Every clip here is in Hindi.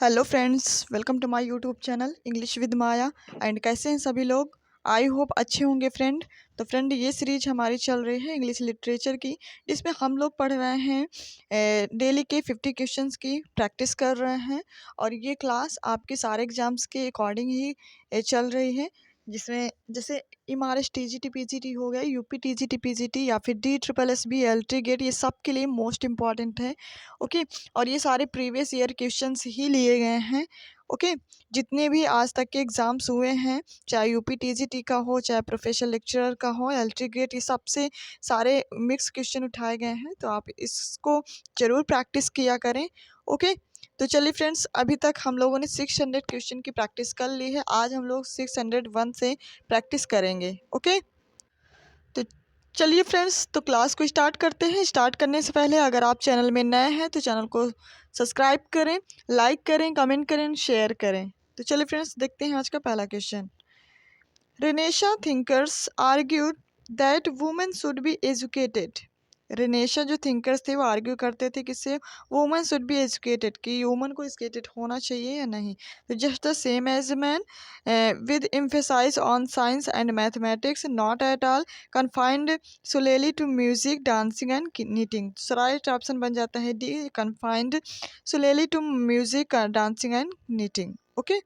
Hello friends, welcome to my YouTube channel English with Maya. And कैसे हैं सभी लोग? आई होप अच्छे होंगे फ्रेंड। तो फ्रेंड, ये सीरीज हमारी चल रही है इंग्लिश लिटरेचर की। इसमें हम लोग पढ़ रहे हैं डेली के 50 क्वेश्चंस की प्रैक्टिस कर रहे हैं। और ये क्लास आपके सारे एग्जाम्स के अकॉर्डिंग ही चल रही है, जिसमें जैसे एमआरएस टीजीटी पीजीटी हो गया, यूपी टीजीटी पीजीटी या फिर D triple S B LT gate, ये सब के लिए मोस्ट इम्पॉर्टेंट है। ओके। और ये सारे प्रीवियस ईयर क्वेश्चंस ही लिए गए हैं। ओके। जितने भी आज तक के एग्ज़ाम्स हुए हैं, चाहे यूपी टीजीटी का हो, चाहे प्रोफेशनल लेक्चरर का हो, एलटी ग्रेड, ये सबसे सारे मिक्स क्वेश्चन उठाए गए हैं। तो आप इसको ज़रूर प्रैक्टिस किया करें। ओके। तो चलिए फ्रेंड्स, अभी तक हम लोगों ने 600 क्वेश्चन की प्रैक्टिस कर ली है। आज हम लोग 601 से प्रैक्टिस करेंगे। ओके। तो चलिए फ्रेंड्स, तो क्लास को स्टार्ट करते हैं। स्टार्ट करने से पहले अगर आप चैनल में नए हैं तो चैनल को सब्सक्राइब करें, लाइक करें, कमेंट करें, शेयर करें। तो चलिए फ्रेंड्स, देखते हैं आज का पहला question. Renaissance thinkers argued that women should be educated. Renaissance जो थिंकर्स थे वो आर्ग्यू करते थे किससे? वुमेन शुड बी एजुकेटेड, कि वुमेन को एजुकेटेड होना चाहिए या नहीं। तो just the same as man, with emphasise on science and mathematics, not at all confined solely to music, dancing and knitting. So right option बन जाता है D, confined solely to music, dancing and knitting. Okay.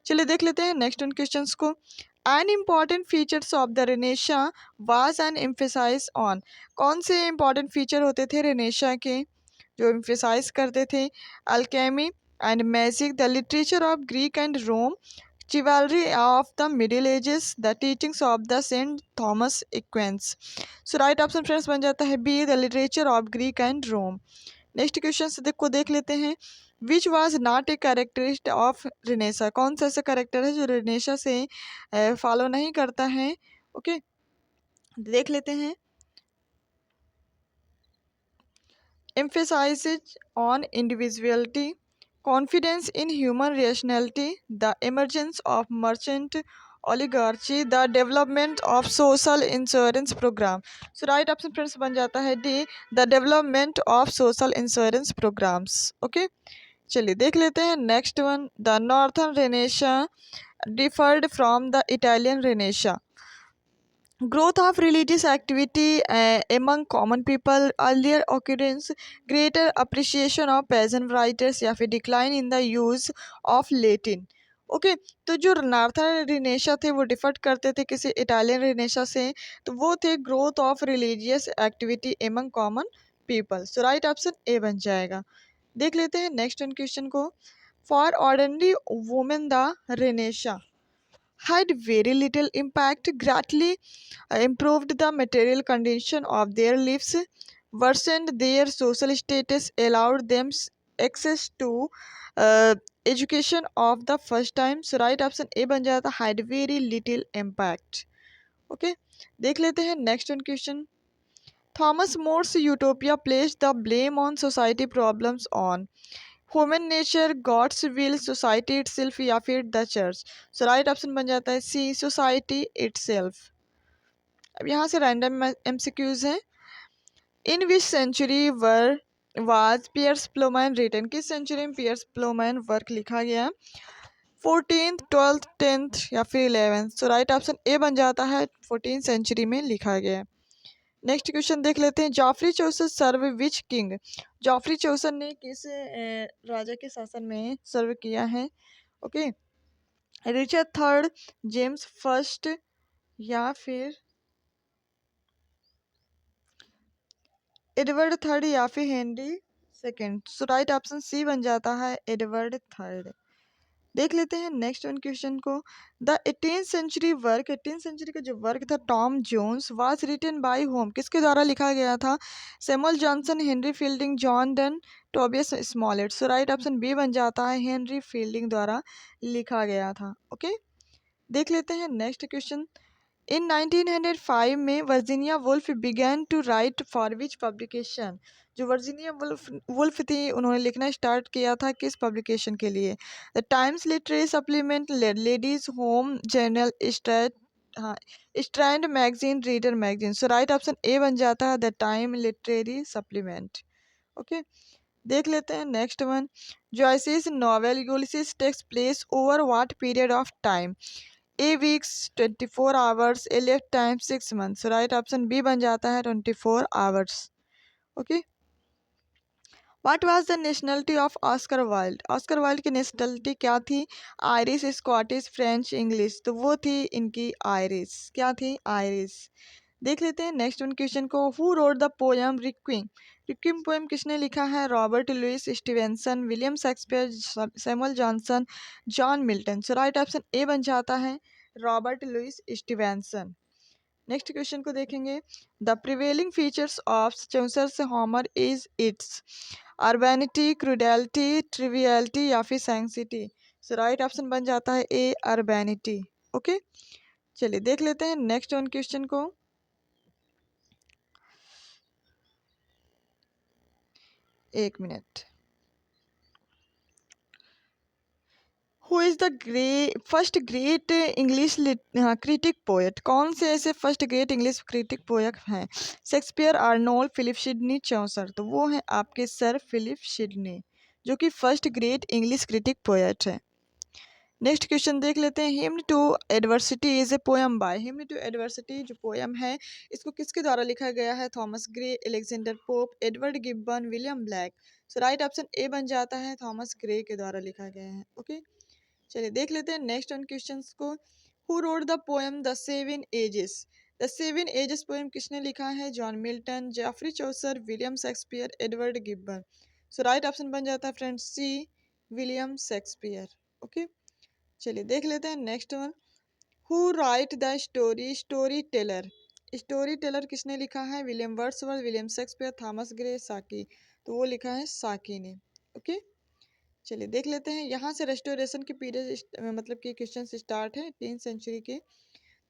चलिए देख लेते हैं नेक्स्ट उन क्वेश्चंस को। An important features of the Renaissance was an emphasise on. कौन से इम्पॉर्टेंट फीचर होते थे रेनेशा के जो एम्फेसाइज करते थे? Alchemy and magic, the literature of Greek and Rome, chivalry of the middle ages, the teachings of the Saint Thomas Aquinas। So right option friends बन जाता है B, the literature of Greek and Rome. Next question से देख लेते हैं। Which was not a characteristic of renaissance. कौन सा ऐसा कैरेक्टर है जो रेनेसा से फॉलो नहीं करता है? ओके। देख लेते हैं। emphasizes on individuality, confidence in human rationality, the emergence of merchant oligarchy, the development of social insurance program। So right option friends बन जाता है D, the development of social insurance programs। okay। चलिए देख लेते हैं next one. The northern Renaissance deferred from the Italian Renaissance. Growth of religious activity among common people, earlier occurrence, greater appreciation of peasant writers या फिर decline in the use of Latin। Okay. तो जो नॉर्थर्न रिनेशा थे वो डिफर करते थे किसी इटालियन रिनेशा से, तो वो थे growth of religious activity among common people. So right option A बन जाएगा। देख लेते हैं नेक्स्ट क्वेश्चन को। For ordinary women the Renaissance had very little impact, greatly improved the material condition of their lives, worsened their social status, allowed them access to uh, education of the first time। So right option A बन जाता had very little impact। okay। देख लेते हैं next question. Thomas More's Utopia places the blame on society problems on. Human nature, God's will, society itself या फिर the church. So right option बन जाता है सी, सोसाइटी इटसेल्फ। अब यहाँ से रैंडम एमसीक्यूज हैं। In which century were was Piers Plowman written. किस सेंचुरी में पियर्स प्लोमैन वर्क लिखा गया? 14th, 12th, 10th या फिर 11th। So right option A बन जाता है 14th सेंचुरी में लिखा गया। नेक्स्ट क्वेश्चन देख लेते हैं। Geoffrey Chaucer serve which king. Geoffrey Chaucer ने किस राजा के शासन में सर्व किया है? Okay. Richard third, James first या फिर एडवर्ड थर्ड या फिर Henry second. So right option C बन जाता है एडवर्ड थर्ड। देख लेते हैं नेक्स्ट वन क्वेश्चन को। The 18th century work, 18th century का जो वर्क था Tom Jones, was written by whom. किसके द्वारा लिखा गया था? Samuel Johnson, Henry Fielding, John Donne, Tobias Smollett. So right option B बन जाता है हेनरी फील्डिंग द्वारा लिखा गया था। ओके। देख लेते हैं नेक्स्ट क्वेश्चन। इन 1905 में Virginia Woolf began to write for which publication. जो वर्जीनिया वुल्फ थी उन्होंने लिखना स्टार्ट किया था किस पब्लिकेशन के लिए? The Times Literary Supplement, Ladies Home Journal, Strand Magazine, Reader Magazine. So right option A बन जाता है the Time Literary Supplement. Okay. देख लेते हैं next one. Joyce's novel Ulysses takes place over what period of time? A weeks, 24 hours, a lifetime 6 months. Right option B बन जाता है 24 hours. Okay. What was the nationality of Oscar Wilde? Oscar Wilde की नेशनलिटी क्या थी? Irish, Scottish, French, English. तो वो थी इनकी आयरिश। क्या थी? आयरिश। देख लेते हैं नेक्स्ट वन क्वेश्चन को। Who wrote the poem Requiem? Requiem poem किसने लिखा है? Robert Louis Stevenson, William Shakespeare, Samuel Johnson, John Milton. So right option A बन जाता है Robert Louis Stevenson. Next question को देखेंगे। The prevailing features of Chaucer humour is its urbanity, crudity, triviality या फिर सैंक्सिटी। सो राइट ऑप्शन बन जाता है ए अर्बैनिटी। ओके, चलिए देख लेते हैं नेक्स्ट वन क्वेश्चन को। एक minute. Who is the first great English critic poet? कौन से ऐसे first great English critic poet हैं? Shakespeare, Arnold, Philip Sidney, Chaucer. तो वो हैं आपके सर फिलिप सिडनी, जो कि first great English critic poet है। नेक्स्ट क्वेश्चन देख लेते हैं। Hymn to adversity is a poem by? Hymn to adversity जो पोएम है, इसको किसके द्वारा लिखा गया है? Thomas Gray, Alexander pope, Edward Gibbon, William black. So right option A बन जाता है थॉमस ग्रे के द्वारा लिखा गया है। ओके, चलिए देख लेते हैं नेक्स्ट वन क्वेश्चंस को। Who wrote the poem the Seven Ages? The Seven Ages poem किसने लिखा है? John Milton, Geoffrey Chaucer, William Shakespeare, Edward Gibbon. So right option बन जाता है friends C, William Shakespeare. Okay, चलिए देख लेते हैं next one. Who write the story? Story teller. Story teller किसने लिखा है? William Wordsworth, William Shakespeare, Thomas Gray, Saki. तो वो लिखा है साकी ने। ओके, चलिए देख लेते हैं। यहाँ से रेस्टोरेशन के पीरियड मतलब कि क्वेश्चन स्टार्ट है 10th सेंचुरी के।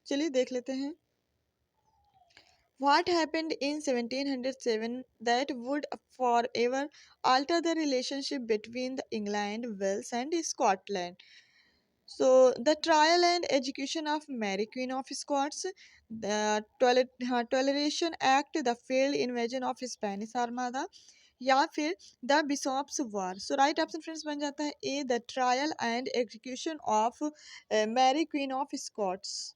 चलिए देख लेते हैं। What happened in 1707 that would forever alter the relationship between the England, Wales and Scotland? So the trial and execution of Mary Queen of Scots, the Toleration Act, the failed invasion of Spanish Armada, या फिर the Bishops' war. So right option friends बन जाता है A, the trial and execution of Mary Queen of Scots.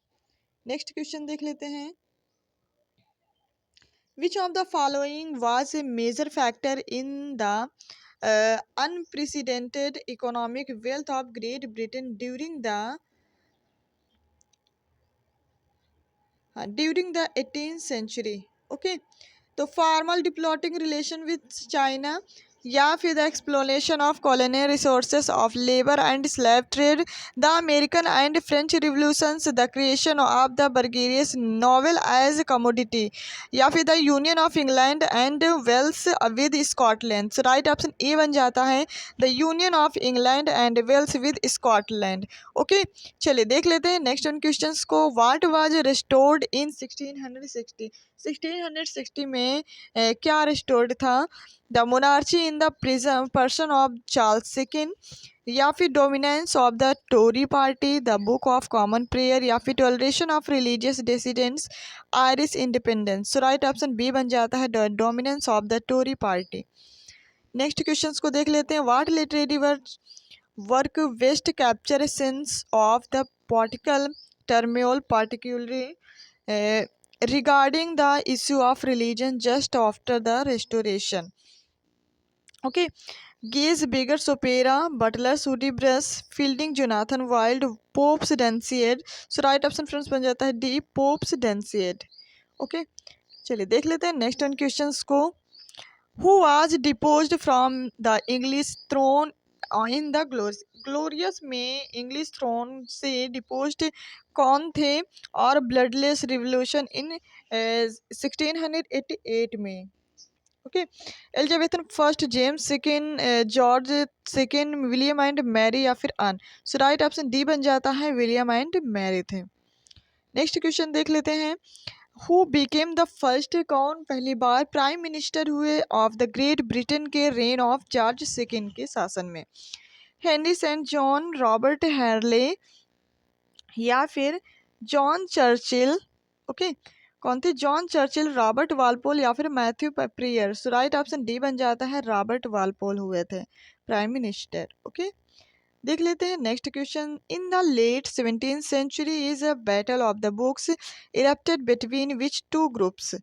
Next question देख लेते हैं। Which of the following was a major factor in the unprecedented economic wealth of Great Britain during the 18th century? Okay, तो formal diplomatic relation with China, या फिर the exploration of colonial resources of labour and slave trade, the American and French revolutions, the creation of the bourgeois novel as commodity, या फिर the union of England and Wales with Scotland. So right option A बन जाता है the union of England and Wales with Scotland. Okay, चलिए देख लेते हैं नेक्स्ट वन क्वेश्चन को। वाट वाज रिस्टोर्ड इन 1660? 1660 में क्या रिस्टोर्ड था? The monarchy in the person of Charles second, या फिर dominance of the Tory party, the book of common prayer, या फिर toleration of religious dissidents, Irish independence. So right option B बन जाता है the dominance of the Tory party. Next question को देख लेते हैं। What literary work best capture sense of the political turmoil particularly regarding the issue of religion just after the restoration? Okay, Gaze, Beggar's Opera, Butler's Hudibras, Fielding, Jonathan Wild, Pope's Dunciad. So right option friends बन जाता है डी, Pope's Dunciad. Okay, चलिए देख लेते हैं नेक्स्ट वन क्वेश्चंस को। Who was deposed from the English throne in the glorious में इंग्लिश थ्रोन से डिपोज्ड कौन थे और ब्लडलेस रिवोल्यूशन इन 1688 में? Okay, Elizabethan first, James second, George second, William and Mary, या फिर Anne. So right option D बन जाता है विलियम एंड मैरी थे। नेक्स्ट क्वेश्चन देख लेते हैं। Who became the first? कौन पहली बार प्राइम मिनिस्टर हुए ऑफ द ग्रेट ब्रिटेन के रेन ऑफ जॉर्ज सेकेंड के शासन में? हेनरी सेंट जॉन, रॉबर्ट हैरले, या फिर जॉन चर्चिल। ओके, कौन थे? जॉन चर्चिल, रॉबर्ट वालपोल या फिर मैथ्यू प्रियर। सो राइट ऑप्शन डी बन जाता है, रॉबर्ट वालपोल हुए थे प्राइम मिनिस्टर। ओके, देख लेते हैं next question. In the late 17th century is a battle of the books erupted between which two groups.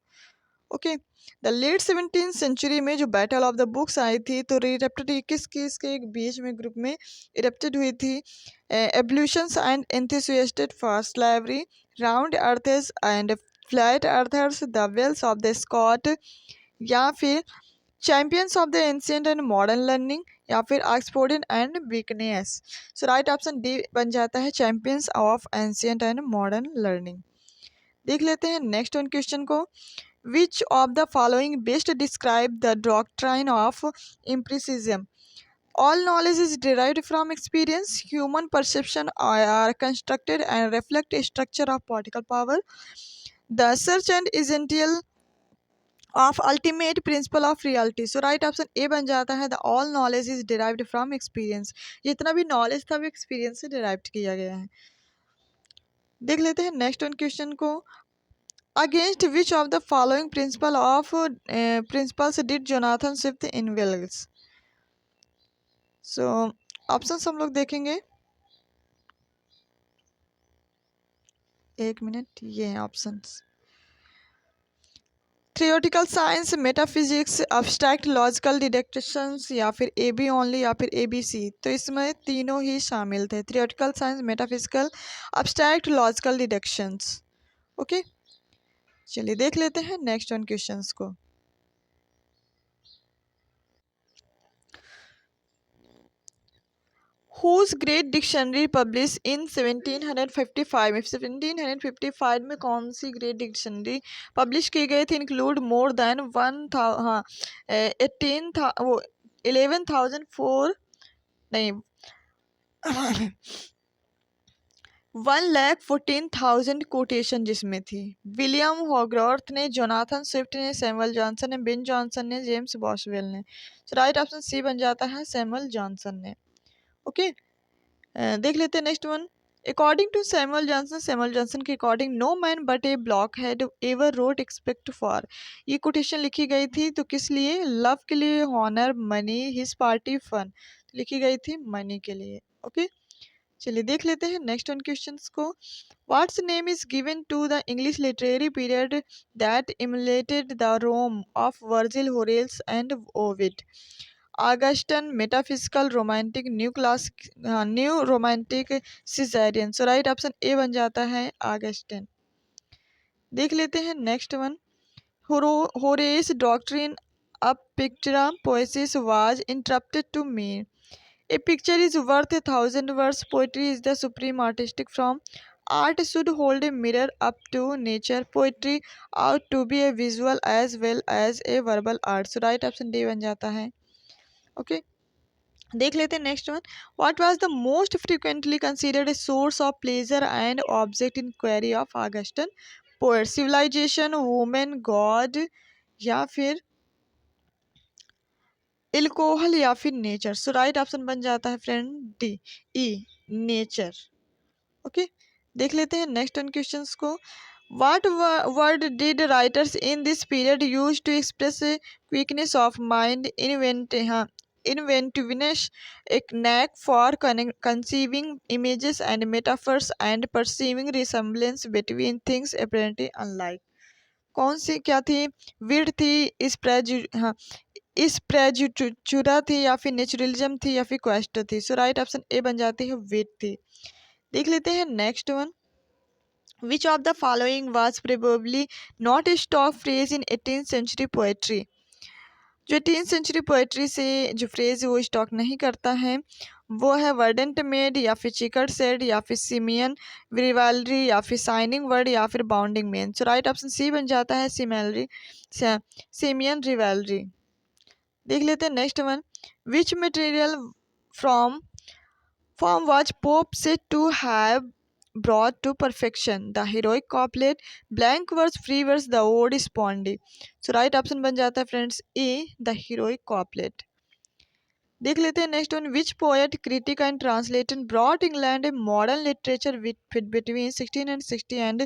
Okay, the late 17th century में जो बैटल ऑफ द बुक्स आई थी, तो इरप्टेड किस किस के बीच में ग्रुप में इरप्टेड हुई थी? Evolutions and enthusiasted for slavery, round earthers and flat earthers, the wells of the Scot, या फिर champions of the ancient and modern learning, या फिर Oxfordian and weakness. So right option D बन जाता है, champions of ancient and modern learning. देख लेते हैं नेक्स्ट वन क्वेश्चन को। Which of the following best describe the doctrine of empiricism? All knowledge is derived from experience. Human perception are constructed and reflect a structure of particle power. The search and essential of ultimate principle of reality. So right option A बन जाता है, the all knowledge is derived from experience. जितना भी knowledge था वो experience से derived किया गया है। देख लेते हैं नेक्स्ट वन क्वेश्चन को। Against which of the following principles did Jonathan Swift invalid? So options हम लोग देखेंगे, एक मिनट, ये हैं options. Theoretical science, metaphysics, abstract logical deductions, या फिर ए बी ओनली, या फिर ए बी सी। तो इसमें तीनों ही शामिल थे, theoretical science, metaphysical, abstract logical deductions. Okay, चलिए देख लेते हैं नेक्स्ट वन क्वेश्चंस को। Whose great dictionary published in 1755? 1755 में कौन सी ग्रेट डिक्शनरी पब्लिश की गई थी? इंक्लूड मोर देन 11,004 नहीं 1,14,000 कोटेशन जिसमें थी। विलियम हॉगवर्थ ने, जोनाथन स्विफ्ट ने, सैमुअल जॉनसन ने, बेन जॉनसन ने, जेम्स बॉसवेल ने। राइट ऑप्शन सी बन जाता है, सैमुअल जॉनसन ने। ओके, देख लेते हैं next one. According to Samuel Johnson के according, no man but a blockhead ever wrote expect for. ये कोटेशन लिखी गई थी तो किस लिए? लव के लिए, honour, money, his party, fun. लिखी गई थी मनी के लिए। ओके, चलिए देख लेते हैं नेक्स्ट वन क्वेश्चन को। What's name is given to the English literary period that emulated the Rome of Virgil, Horace and Ovid? Augustan, metaphysical, romantic, new class, new romantic, Caesarean. So right option A बन जाता है, ऑगस्टन। देख लेते हैं next one. Horace doctrine of pictura poesis was interrupted to mean, a picture is worth 1,000 words, poetry is the supreme artistic form, art should hold a mirror up to nature, poetry out to be a visual as well as a verbal art. So right option D बन जाता है। ओके, देख लेते हैं next one. What was the most frequently considered source of pleasure and object in query of Augustan poet? Civilisation, women, God, या फिर इल्कोहल, या फिर नेचर। सो राइट ऑप्शन बन जाता है फ्रेंड डी, ई, नेचर। ओके, देख लेते हैं नेक्स्ट वन क्वेश्चंस को। What word did writers in this period use to express a quickness of mind, inventiveness, a knack for conceiving images and metaphors, and perceiving resemblance between things apparently unlike? कौन सी क्या थी? विड थी, स्प्रेजुरा थी, या फिर नेचुरलिज्म थी, या फिर क्वेस्ट थी? सो राइट ऑप्शन ए बन जाती है, विड थी। देख लेते हैं next one. Which of the following was probably not a stock phrase in 18th century poetry? जो 18th century poetry से जो phrase है वो स्टॉक नहीं करता है, वो है वर्डेंट मेड, या फिर चिकट सेड, या फिर सिमियन रिवालरी, या फिर साइनिंग वर्ड, या फिर बाउंडिंग मेन। सो राइट ऑप्शन सी बन जाता है, सिमियन रिवालरी। देख लेते हैं next one. Which material from was Pope said to have brought to perfection? The heroic couplet, blank verse, free verse, the ode spondy. So right option बन जाता है friends A, the heroic couplet। देख लेते हैं next one, which poet critic and translator brought England modern literature between 1660 and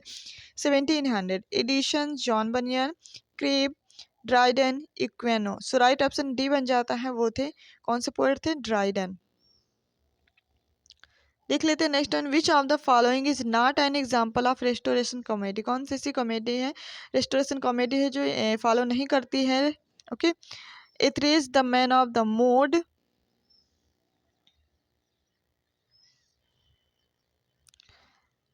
1700, Addison John Bunyan, Crabbe, Dryden, Equiano. So right option D बन जाता है, वो थे कौन से पोएट थे, ड्राइडन। देख लेते हैं next one, which of the following is not an example of restoration comedy, कौन सी ऐसी कॉमेडी है, रेस्टोरेशन कॉमेडी है जो फॉलो नहीं करती है। Okay, Etherege, the man of the mood,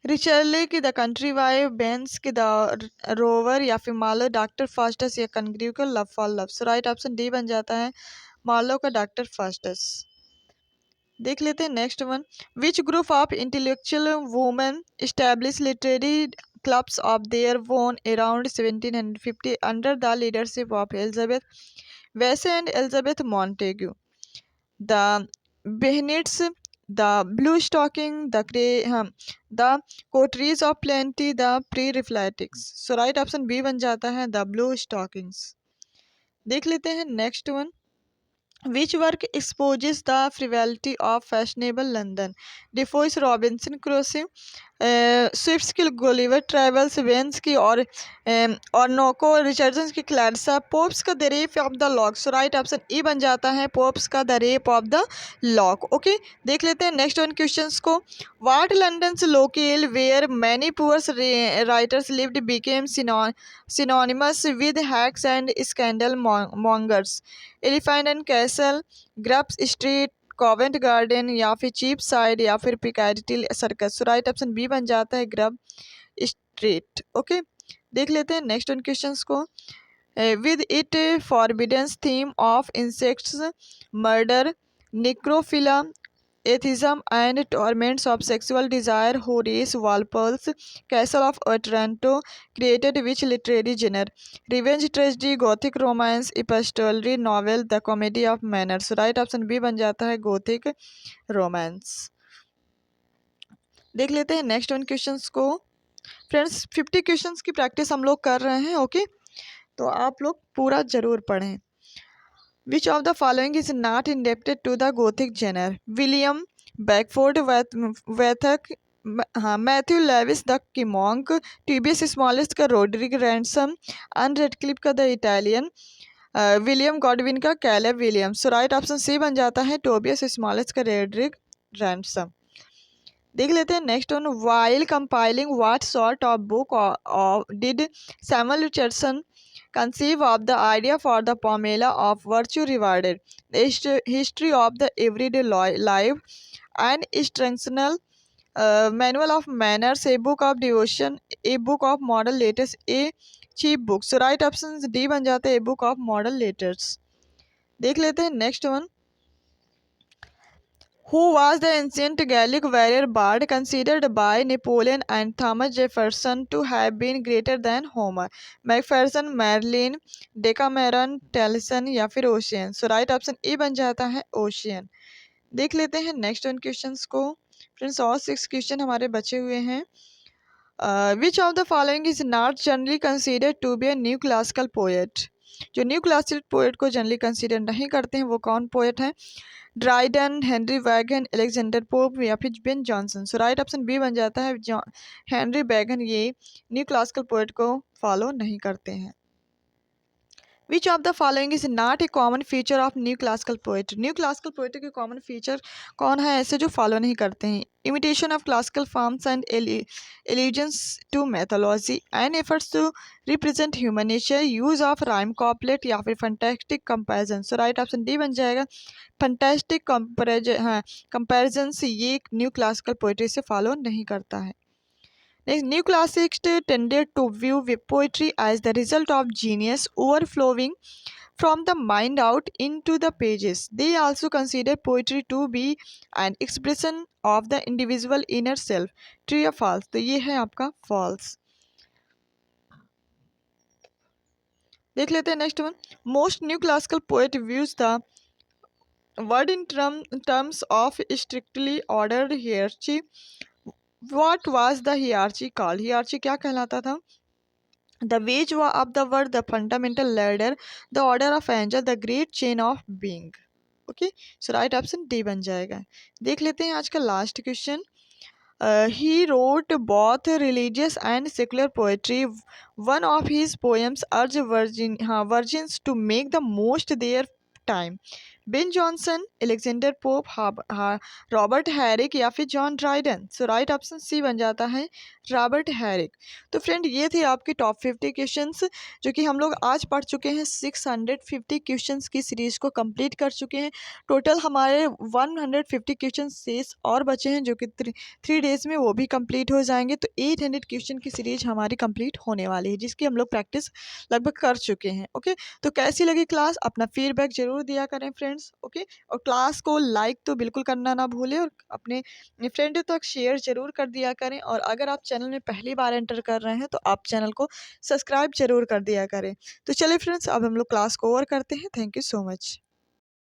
Wycherley की द कंट्री वाइफ, बेंस की द रोवर, या फिर मार्लो डॉक्टर फास्टस, या कनग्रीव का love for love. So right option D बन जाता है, मार्लो का डॉक्टर फास्टस। देख लेते हैं next one, which group of intellectual women establish literary clubs of their own around 1750 under the leadership of Elizabeth Vesey and Elizabeth Montagu, the Bennetts, the blue stocking, the coteries of plenty, the pre Raphaelites. So right option B बन जाता है, द ब्लू स्टॉकिंग्स। देख लेते हैं next one, which work exposes the frivolity of fashionable London, Defoe's, Robinson Crusoe, Swift's की गुलिवर ट्रेवल्स, वेंस की और नोको, रिचर्डसन की क्लैरिसा, पोप्स का the rape of the lock. So right option E बन जाता है, पोप्स का the rape of the lock. Okay, देख लेते हैं नेक्स्ट वन क्वेश्चंस को, what London's locale where many poor writers lived became synonymous with hacks and scandal mongers, elephant and castle, Grub's street, Covent Garden, या फिर चीप साइड, या फिर Piccadilly Circus. Right option B बन जाता है, ग्रब स्ट्रीट। ओके, देख लेते हैं नेक्स्ट वन क्वेश्चंस को, with it forbiddance theme of insects, murder, necrophilia, atheism and torments of sexual desire, Horace Walpole's Castle of Otranto created which literary genre, revenge, tragedy, gothic romance, epistolary novel, the comedy of manners. Right option B बन जाता है, गोथिक रोमांस। देख लेते हैं नेक्स्ट वन क्वेश्चंस को, फ्रेंड्स 50 क्वेश्चंस की प्रैक्टिस हम लोग कर रहे हैं। ओके, तो आप लोग पूरा जरूर पढ़ें। Which of the following is not indebted to the Gothic genre? William Beckford Wethek, हाँ, Matthew Lewis the monk, Tobias Smollett का रोड्रिग रैंसम, अन रेडक्लिफ का द इटालियन, विलियम गॉडविन का Caleb Williams. So right option C बन जाता है, टोबियस स्मॉलेस्ट का रोड्रिग रैंसम। देख लेते हैं next one, while compiling what sort of book did Samuel Richardson conceive of the idea for the Pamela of virtue rewarded, the history of the everyday life, an instructional manual of manners, a book of devotion, a book of model letters, a cheap book। So right options D बन जाते हैं, a book of model letters। देख लेते हैं next one, who was the ancient Gaelic warrior bard considered by Napoleon and Thomas Jefferson to have been greater than Homer? Macpherson, Merlin, Decameron, Taliesin, या फिर Ossian. So right option A बन जाता है, ओशियन। देख लेते हैं नेक्स्ट वन क्वेश्चंस को, फ्रेंड्स और 6 क्वेश्चन हमारे बचे हुए हैं। Which of the following is not generally considered to be a new classical poet, जो न्यू क्लासिकल पोएट को जनरली कंसिडर नहीं करते हैं वो कौन पोएट हैं, Dryden, Henry Vaughan, Alexander Pope, या फिर Ben Jonson. So right option B बन जाता है, हेनरी वैगन ये न्यू क्लासिकल पोएट को फॉलो नहीं करते हैं। Which of the following is not a common feature of new classical poetry, new classical poetry के कॉमन फीचर कौन है ऐसे जो फॉलो नहीं करते हैं, imitation of classical forms and allusions to mythology and efforts to represent human nature, use of rhyme couplet, या फिर fantastic comparison. So right option D बन जाएगा, फंटेस्टिक कंपेरिजन ये न्यू क्लासिकल पोएट्री से फॉलो नहीं करता है। Next, new classics tended to view poetry as the result of genius overflowing from the mind out into the pages. They also considered poetry to be an expression of the individual inner self. True या false? तो ये है आपका false. देख लेते हैं next one. Most new classical poet views the word in terms of strictly ordered hierarchy. What was the hierarchy called? Hierarchy क्या कहलाता था? The wage of the word, the fundamental ladder, the order of angel, the great chain of being. Okay, so right option D बन जाएगा। देख लेते हैं आज का last question. He wrote both religious and secular poetry. One of his poems urged virgins to make the most their time. Ben Jonson, Alexander pope, Robert Herrick या फिर जॉन ड्राइडन। सो राइट ऑप्शन सी बन जाता है रॉबर्ट हैरिक। तो फ्रेंड ये थे आपके टॉप 50 क्वेश्चंस जो कि हम लोग आज पढ़ चुके हैं। 650 क्वेश्चंस की सीरीज को कंप्लीट कर चुके हैं। टोटल हमारे 150 क्वेश्चन शेष और बचे हैं जो कि 3 डेज में वो भी कंप्लीट हो जाएंगे। तो 800 क्वेश्चन की सीरीज हमारी कंप्लीट होने वाली है जिसकी हम लोग प्रैक्टिस लगभग कर चुके हैं। ओके, तो कैसी लगी क्लास, अपना फीडबैक जरूर दिया करें फ्रेंड्स। ओके, और क्लास को लाइक तो बिल्कुल करना ना भूलें और अपने फ्रेंड तक शेयर जरूर कर दिया करें। और अगर आप चैनल में पहली बार एंटर कर रहे हैं तो आप चैनल को सब्सक्राइब जरूर कर दिया करें। तो चलिए फ्रेंड्स, अब हम लोग क्लास को ओवर करते हैं। Thank you so much.